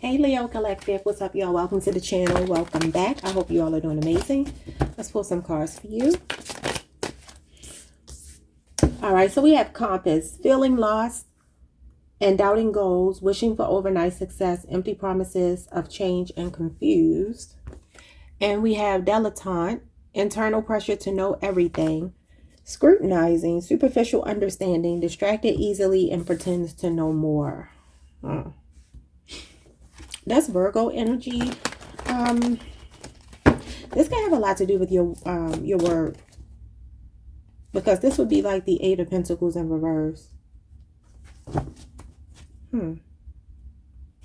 Hey Leo Collective, what's up y'all? Welcome to the channel. Welcome back. I hope you all are doing amazing. Let's pull some cards for you. All right, so we have Compass, feeling lost and doubting goals, wishing for overnight success, empty promises of change and confused. And we have Dilettante, internal pressure to know everything, scrutinizing, superficial understanding, distracted easily and pretends to know more. That's Virgo energy. This can have a lot to do with your word, because this would be like the Eight of Pentacles in reverse,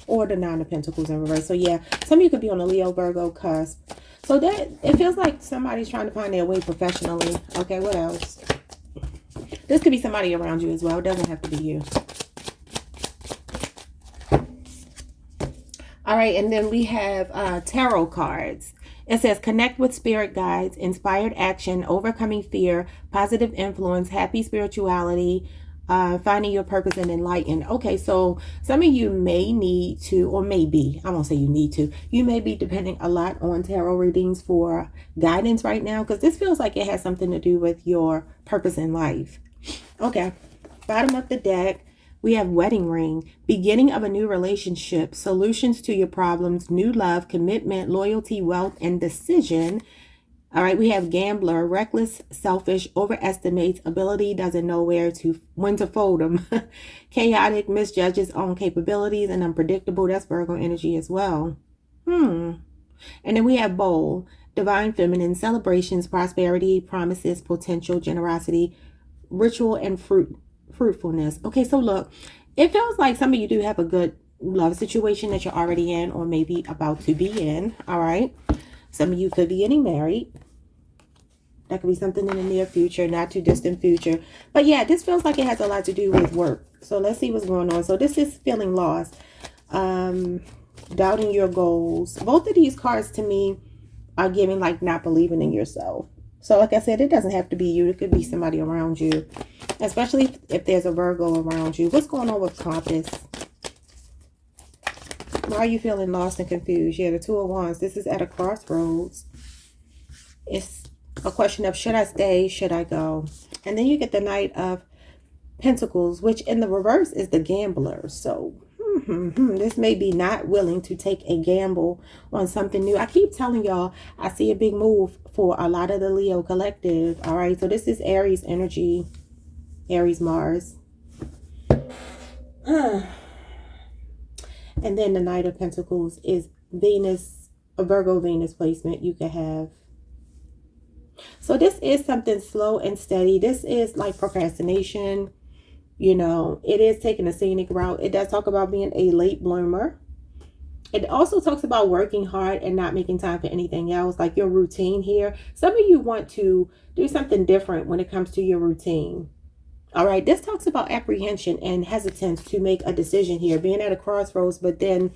or the Nine of Pentacles in reverse. So yeah, some of you could be on a Leo Virgo cusp. So that it feels like somebody's trying to find their way professionally. Okay, what else? This could be somebody around you as well. It doesn't have to be you. All right, and then we have tarot cards. It says connect with spirit guides, inspired action, overcoming fear, positive influence, happy spirituality, finding your purpose and enlighten. Okay, so some of you may need to, or maybe, I won't say you need to, you may be depending a lot on tarot readings for guidance right now, because this feels like it has something to do with your purpose in life. Okay, bottom of the deck. We have wedding ring, beginning of a new relationship, solutions to your problems, new love, commitment, loyalty, wealth, and decision. All right, we have gambler, reckless, selfish, overestimates, ability, doesn't know when to fold them. Chaotic, misjudges own capabilities, and unpredictable. That's Virgo energy as well. And then we have bowl, divine feminine, celebrations, prosperity, promises, potential, generosity, ritual, and fruitfulness. Okay, so look, it feels like some of you do have a good love situation that you're already in, or maybe about to be in. All right, some of you could be getting married. That could be something in the near future, not too distant future. But yeah, this feels like it has a lot to do with work. So let's see what's going on. So this is feeling lost, doubting your goals. Both of these cards to me are giving like not believing in yourself. So like I said, it doesn't have to be you. It could be somebody around you, especially if there's a Virgo around you. What's going on with Compass? Why are you feeling lost and confused? Yeah, the Two of Wands. This is at a crossroads. It's a question of should I stay? Should I go? And then you get the Knight of Pentacles, which in the reverse is the gambler. So this may be not willing to take a gamble on something new. I keep telling y'all, I see a big move for a lot of the Leo collective. All right, so this is Aries energy, Aries Mars. And then the Knight of Pentacles is Venus, a Virgo Venus placement you could have. So this is something slow and steady. This is like procrastination. You know, it is taking a scenic route. It does talk about being a late bloomer. It also talks about working hard and not making time for anything else, like your routine here. Some of you want to do something different when it comes to your routine. All right, this talks about apprehension and hesitance to make a decision here, being at a crossroads, but then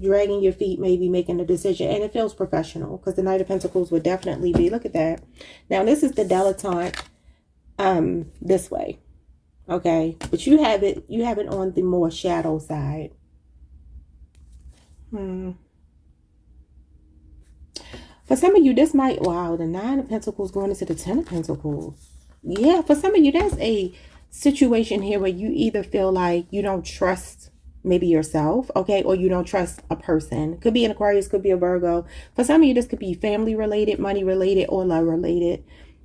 dragging your feet, maybe making a decision. And it feels professional, because the Knight of Pentacles would definitely be, look at that. Now, this is the dilettante this way. Okay, but you have it on the more shadow side. For some of you, this might, wow, the Nine of Pentacles going into the Ten of Pentacles. Yeah, for some of you, that's a situation here where you either feel like you don't trust maybe yourself, okay, or you don't trust a person. Could be an Aquarius, could be a Virgo. For some of you, this could be family related, money related, or love related,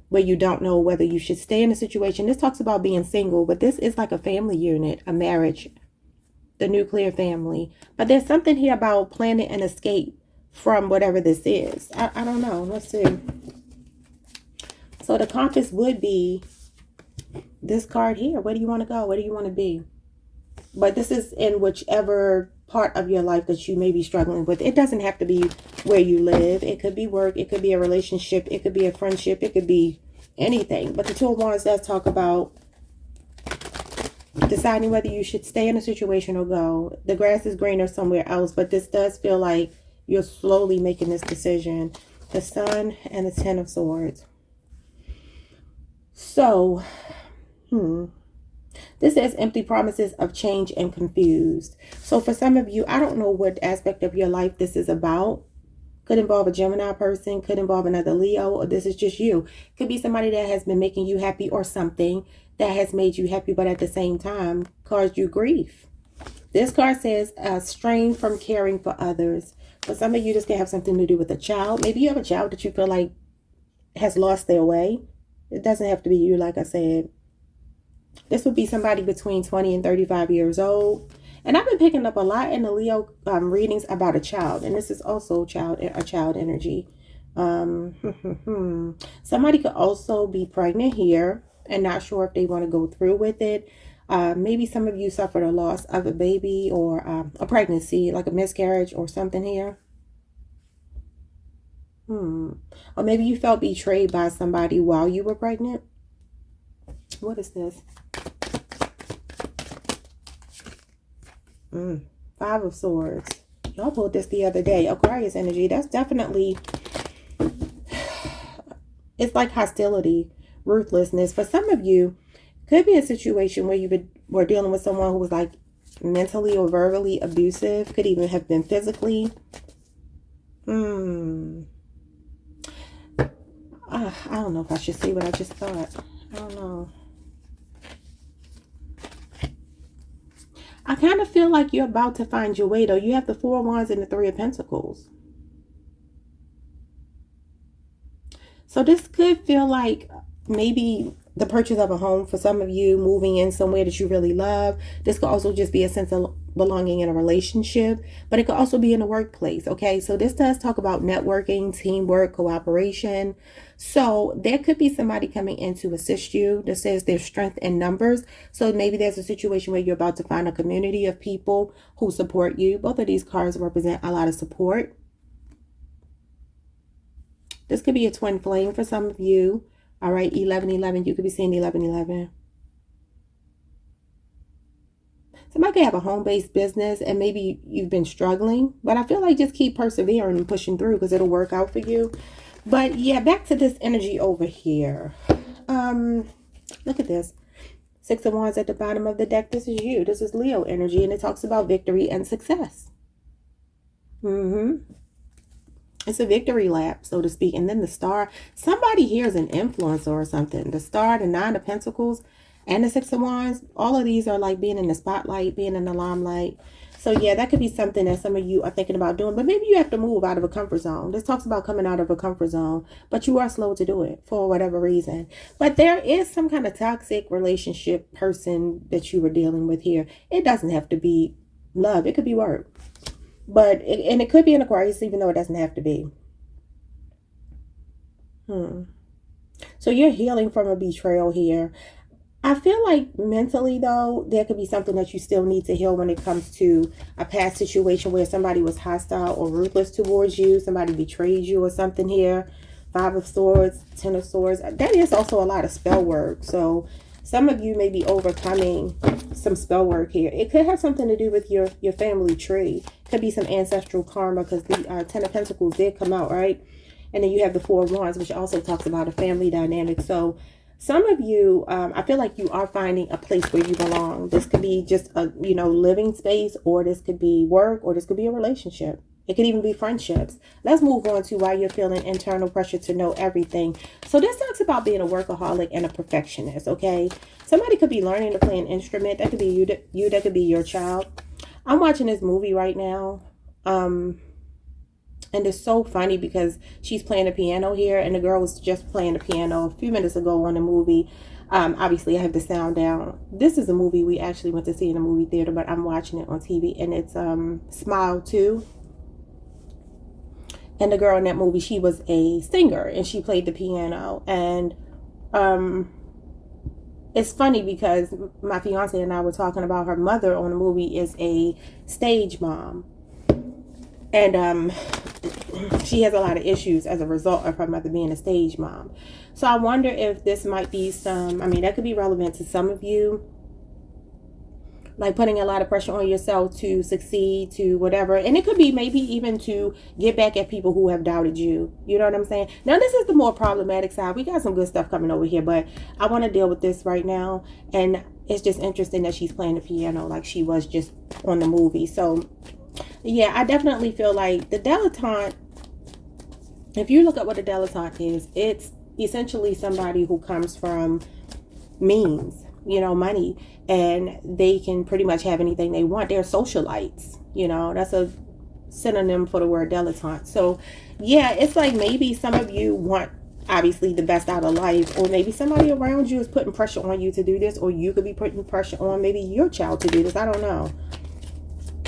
where you don't know whether you should stay in a situation. This talks about being single, but this is like a family unit, a marriage, the nuclear family. But there's something here about planning an escape from whatever this is. I don't know. Let's see. So the compass would be this card here. Where do you want to go? Where do you want to be? But this is in whichever part of your life that you may be struggling with. It doesn't have to be where you live. It could be work. It could be a relationship. It could be a friendship. It could be anything. But the Two of Wands does talk about deciding whether you should stay in a situation or go. The grass is greener somewhere else, but this does feel like you're slowly making this decision. The Sun and the Ten of Swords. So, This says empty promises of change and confused. So for some of you, I don't know what aspect of your life this is about. Could involve a Gemini person, could involve another Leo, or this is just you. Could be somebody that has been making you happy or something that has made you happy, but at the same time caused you grief. This card says strain from caring for others. For some of you, this can have something to do with a child. Maybe you have a child that you feel like has lost their way. It doesn't have to be you, like I said. This would be somebody between 20 and 35 years old. And I've been picking up a lot in the Leo readings about a child. And this is also a child energy. Somebody could also be pregnant here and not sure if they want to go through with it. Maybe some of you suffered a loss of a baby or a pregnancy, like a miscarriage or something here. Or maybe you felt betrayed by somebody while you were pregnant. What is this? Five of Swords. Y'all pulled this the other day. Aquarius energy. That's definitely, it's like hostility, ruthlessness. For some of you, could be a situation where you were dealing with someone who was like mentally or verbally abusive. Could even have been physically. I don't know if I should say what I just thought. I don't know. I kind of feel like you're about to find your way, though. You have the Four of Wands and the Three of Pentacles. So this could feel like maybe the purchase of a home for some of you, moving in somewhere that you really love. This could also just be a sense of belonging in a relationship, but it could also be in a workplace. Okay, so this does talk about networking, teamwork, cooperation. So there could be somebody coming in to assist you. This says there's strength in numbers. So maybe there's a situation where you're about to find a community of people who support you. Both of these cards represent a lot of support. This could be a twin flame for some of you. All right, 1111, you could be seeing 1111. Somebody could have a home-based business and maybe you've been struggling, but I feel like just keep persevering and pushing through because it'll work out for you. But yeah, back to this energy over here. Look at this. Six of Wands at the bottom of the deck. This is you. This is Leo energy, and it talks about victory and success. It's a victory lap, so to speak. And then the Star. Somebody here is an influencer or something. The Star, the Nine of Pentacles, and the Six of Wands. All of these are like being in the spotlight, being in the limelight. So yeah, that could be something that some of you are thinking about doing. But maybe you have to move out of a comfort zone. This talks about coming out of a comfort zone, but you are slow to do it for whatever reason. But there is some kind of toxic relationship person that you were dealing with here. It doesn't have to be love. It could be work. But it could be an Aquarius, even though it doesn't have to be. So you're healing from a betrayal here. I feel like mentally, though, there could be something that you still need to heal when it comes to a past situation where somebody was hostile or ruthless towards you. Somebody betrayed you or something here. Five of Swords, Ten of Swords. That is also a lot of spell work. So some of you may be overcoming some spell work here. It could have something to do with your family tree. Could be some ancestral karma because the Ten of Pentacles did come out, right? And then you have the Four of Wands, which also talks about a family dynamic. So some of you, I feel like you are finding a place where you belong. This could be just a, living space, or this could be work, or this could be a relationship. It could even be friendships. Let's move on to why you're feeling internal pressure to know everything. So this talks about being a workaholic and a perfectionist, okay? Somebody could be learning to play an instrument. That could be you, that could be your child. I'm watching this movie right now. And it's so funny because she's playing the piano here, and the girl was just playing the piano a few minutes ago on the movie. Obviously, I have the sound down. This is a movie we actually went to see in a movie theater, but I'm watching it on TV, and it's Smile 2. And the girl in that movie, she was a singer, and she played the piano. And it's funny because my fiance and I were talking about her mother on the movie is a stage mom. And she has a lot of issues as a result of her mother being a stage mom. So I wonder if this might be that could be relevant to some of you. like putting a lot of pressure on yourself to succeed, to whatever. And it could be maybe even to get back at people who have doubted you. You know what I'm saying? Now, this is the more problematic side. We got some good stuff coming over here, but I want to deal with this right now. And it's just interesting that she's playing the piano like she was just on the movie. So, yeah, I definitely feel like the dilettante, if you look at what a dilettante is, it's essentially somebody who comes from means, money, and they can pretty much have anything they want. They're socialites, that's a synonym for the word dilettante. So yeah, it's like maybe some of you want obviously the best out of life, or maybe somebody around you is putting pressure on you to do this, or you could be putting pressure on maybe your child to do this. I don't know.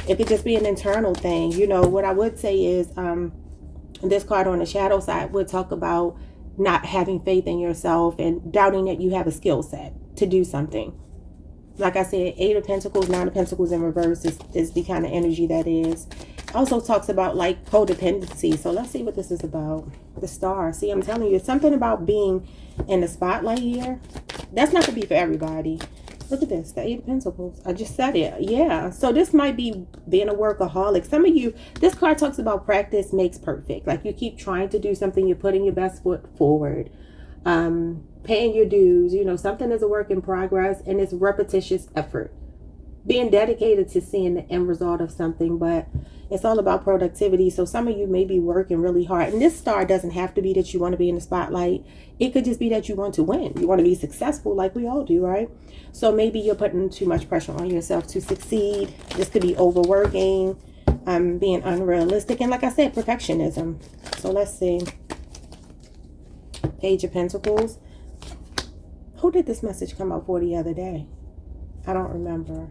It could just be an internal thing. What I would say is this card on the shadow side would talk about not having faith in yourself and doubting that you have a skill set to do something. Like I said, 8 of Pentacles, 9 of Pentacles in reverse is the kind of energy that is. Also talks about like codependency. So let's see what this is about. The Star. See, I'm telling you, it's something about being in the spotlight here. That's not going to be for everybody. Look at this, the 8 of Pentacles. I just said it. Yeah. So this might be being a workaholic. Some of you, this card talks about practice makes perfect. Like you keep trying to do something, you're putting your best foot forward. Paying your dues, something is a work in progress, and it's repetitious effort. Being dedicated to seeing the end result of something, but it's all about productivity. So some of you may be working really hard. And this star doesn't have to be that you want to be in the spotlight. It could just be that you want to win. You want to be successful like we all do, right? So maybe you're putting too much pressure on yourself to succeed. This could be overworking, being unrealistic. And like I said, perfectionism. So let's see. Page of Pentacles. Who did this message come out for the other day? I don't remember.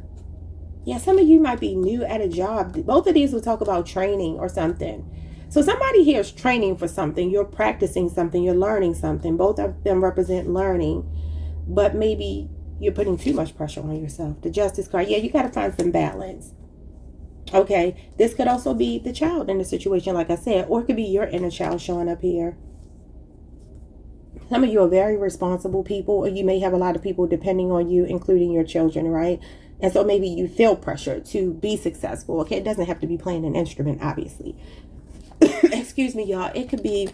Yeah, some of you might be new at a job. Both of these will talk about training or something. So somebody here is training for something. You're practicing something. You're learning something. Both of them represent learning. But maybe you're putting too much pressure on yourself. The Justice card. Yeah, you got to find some balance. Okay. This could also be the child in the situation, like I said. Or it could be your inner child showing up here. Some of you are very responsible people, or you may have a lot of people depending on you, including your children, right? And so maybe you feel pressure to be successful. Okay, it doesn't have to be playing an instrument, obviously. Excuse me, y'all. It could be,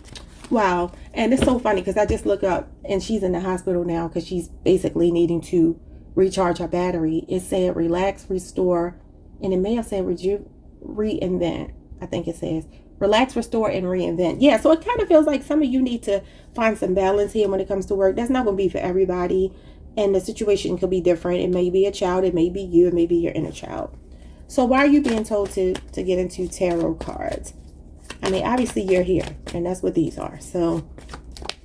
wow. And it's so funny because I just look up and she's in the hospital now because she's basically needing to recharge her battery. It said relax, restore, and it may have said reinvent. I think it says relax, restore, and reinvent. Yeah, so it kind of feels like some of you need to find some balance here when it comes to work. That's not going to be for everybody. And the situation could be different. It may be a child. It may be you. It may be your inner child. So why are you being told to get into tarot cards? I mean, obviously you're here. And that's what these are. So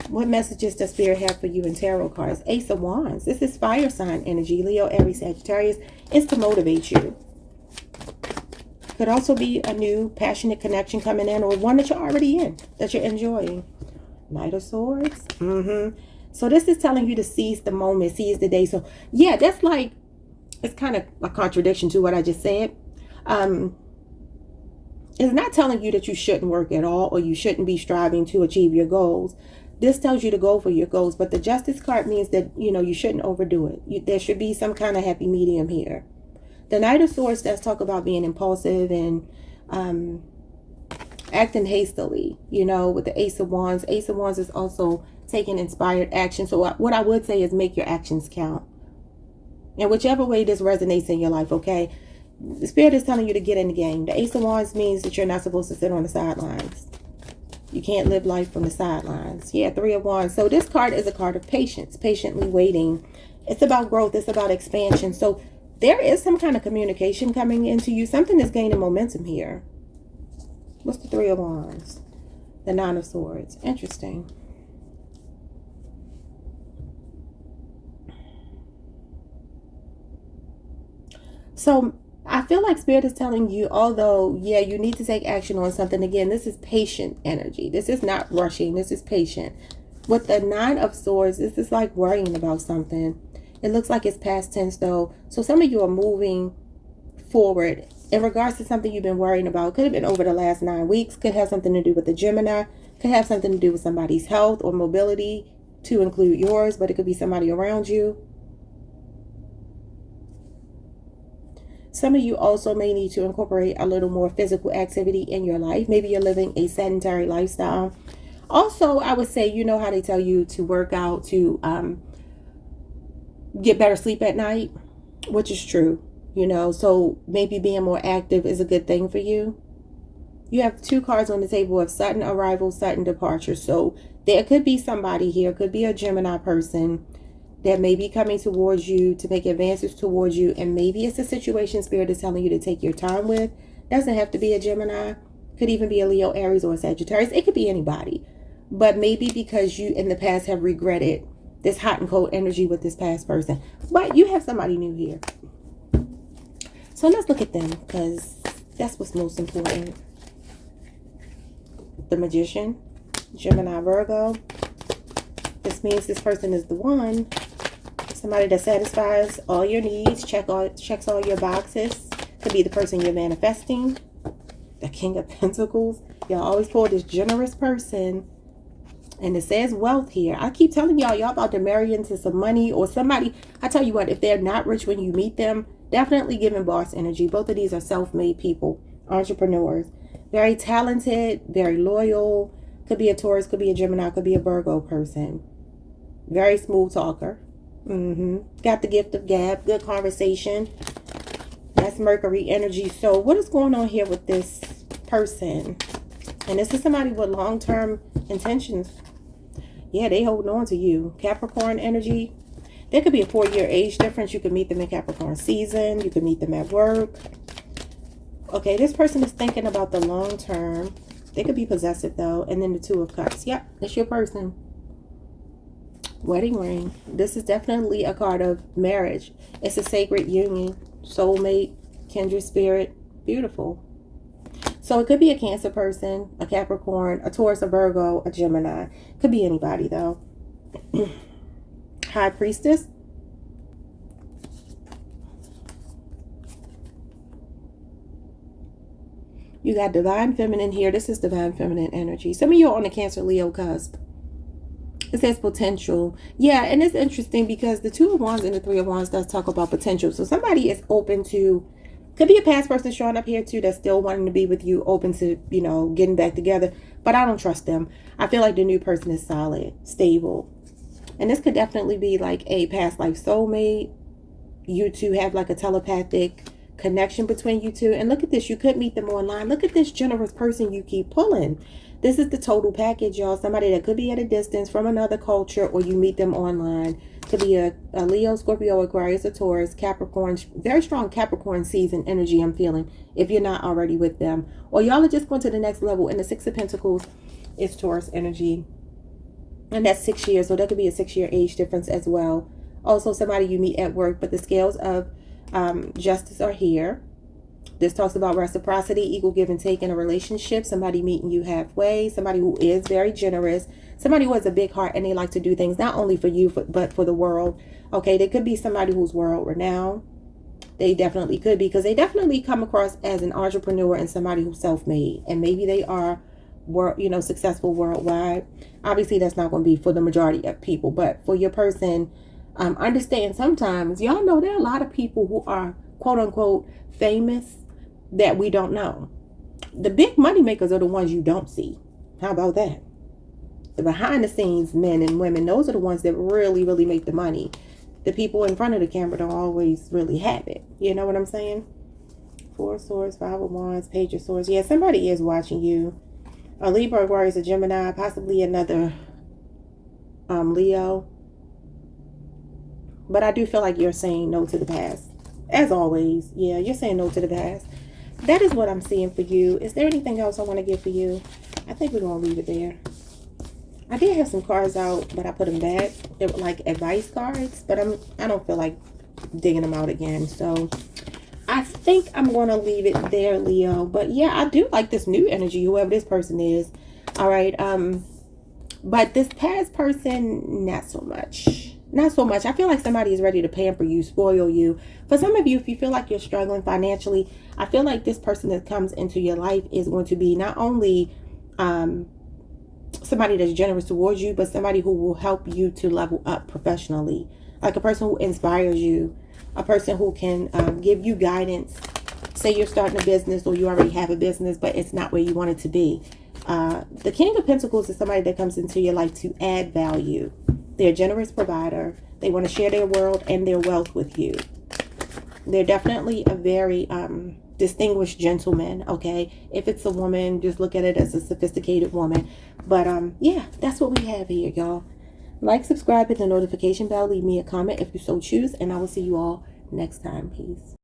what messages does Spirit have for you in tarot cards? Ace of Wands. This is fire sign energy. Leo, Aries, Sagittarius. It's to motivate you. Could also be a new passionate connection coming in, or one that you're already in, that you're enjoying. Knight of Swords. So this is telling you to seize the moment, seize the day. So yeah, that's like, it's kind of a contradiction to what I just said. It's not telling you that you shouldn't work at all, or you shouldn't be striving to achieve your goals. This tells you to go for your goals. But the Justice card means that, you shouldn't overdo it. There should be some kind of happy medium here. The Knight of Swords does talk about being impulsive and acting hastily, with the Ace of Wands. Ace of Wands is also taking inspired action. So what I would say is make your actions count. And whichever way this resonates in your life, okay? The Spirit is telling you to get in the game. The Ace of Wands means that you're not supposed to sit on the sidelines. You can't live life from the sidelines. Yeah, 3 of Wands. So this card is a card of patience, patiently waiting. It's about growth. It's about expansion. So there is some kind of communication coming into you. Something is gaining momentum here. What's the 3 of Wands? The 9 of Swords. Interesting. So I feel like Spirit is telling you, although, yeah, you need to take action on something. Again, this is patient energy. This is not rushing. This is patient. With the 9 of Swords, this is like worrying about something. It looks like it's past tense, though. So some of you are moving forward in regards to something you've been worrying about. Could have been over the last 9 weeks. Could have something to do with the Gemini. Could have something to do with somebody's health or mobility, to include yours. But it could be somebody around you. some of you also may need to incorporate a little more physical activity in your life. Maybe you're living a sedentary lifestyle. Also, I would say, you know how they tell you to work out to get better sleep at night, which is true, you know, so maybe being more active is a good thing for you. You have 2 cards on the table of sudden arrival, sudden departure. So there could be somebody here, could be a Gemini person that may be coming towards you to make advances towards you. And maybe it's a situation Spirit is telling you to take your time with. Doesn't have to be a Gemini. Could even be a Leo, Aries, or a Sagittarius. It could be anybody. But maybe because you in the past have regretted this hot and cold energy with this past person. But you have somebody new here. So let's look at them, because that's what's most important. The Magician, Gemini, Virgo. This means this person is the one. Somebody that satisfies all your needs, checks all your boxes. Could be the person you're manifesting. The King of Pentacles. Y'all always pull this generous person. And it says wealth here. I keep telling y'all about to marry into some money or somebody. I tell you what, if they're not rich when you meet them, definitely giving boss energy. Both of these are self-made people, entrepreneurs. Very talented, very loyal. Could be a Taurus, could be a Gemini, could be a Virgo person. Very smooth talker. Got the gift of gab, good conversation. That's Mercury energy. So what is going on here with this person? And this is somebody with long-term intentions. Yeah, they holding on to you. Capricorn energy. There could be a 4-year age difference. You could meet them in Capricorn season. You could meet them at work. Okay, this person is thinking about the long term. They could be possessive though. And then the 2 of Cups. Yep, that's your person. Wedding ring. This is definitely a card of marriage. It's a sacred union. Soulmate, kindred spirit. Beautiful. So it could be a Cancer person, a Capricorn, a Taurus, a Virgo, a Gemini. Could be anybody though. High Priestess. You got Divine Feminine here. This is Divine Feminine energy. Some of you are on the Cancer Leo cusp. It says potential. Yeah, and it's interesting because the 2 of Wands and the 3 of Wands does talk about potential. So somebody is open to, could be a past person showing up here too that's still wanting to be with you, open to, you know, getting back together. But I don't trust them. I feel like the new person is solid, stable. And this could definitely be like a past life soulmate. You two have like a telepathic connection between you two. And look at this. You could meet them online. Look at this generous person you keep pulling. This is the total package, y'all. Somebody that could be at a distance from another culture, or you meet them online. Could be a Leo, Scorpio, Aquarius, or Taurus, Capricorn. Very strong Capricorn season energy I'm feeling if you're not already with them. Or y'all are just going to the next level. And the 6 of Pentacles is Taurus energy. And that's 6 years. So that could be a 6-year age difference as well. Also somebody you meet at work. But the scales of justice are here. This talks about reciprocity, equal give and take in a relationship. Somebody meeting you halfway. Somebody who is very generous. Somebody who has a big heart and they like to do things not only for you, but for the world. Okay, they could be somebody who's world renowned. They definitely could be, because they definitely come across as an entrepreneur and somebody who's self-made. And maybe they are, successful worldwide. Obviously, that's not going to be for the majority of people. But for your person, understand sometimes, y'all know there are a lot of people who are quote unquote famous that we don't know. The big money makers are the ones you don't see. How about that? The behind the scenes men and women, those are the ones that really, really make the money. The people in front of the camera don't always really have it. You know what I'm saying? 4 of Swords, 5 of Wands, Page of Swords. Yeah, somebody is watching you. A Libra, Aquarius, a Gemini, possibly another Leo. But I do feel like you're saying no to the past. As always, yeah, you're saying no to the past. That is what I'm seeing for you. Is there anything else I want to get for you? I think we're going to leave it there. I did have some cards out, but I put them back. They were like advice cards, but I don't feel like digging them out again. So I think I'm going to leave it there, Leo. But yeah, I do like this new energy, whoever this person is. All right. But this past person, not so much. Not so much. I feel like somebody is ready to pamper you, spoil you. For some of you, if you feel like you're struggling financially, I feel like this person that comes into your life is going to be not only somebody that's generous towards you, but somebody who will help you to level up professionally. Like a person who inspires you. a person who can give you guidance. Say you're starting a business or you already have a business, but it's not where you want it to be. The King of Pentacles is somebody that comes into your life to add value. They're a generous provider. They want to share their world and their wealth with you. They're definitely a very distinguished gentleman, okay? If it's a woman, just look at it as a sophisticated woman. But yeah, that's what we have here, y'all. Like, subscribe, hit the notification bell, leave me a comment if you so choose, and I will see you all next time. Peace.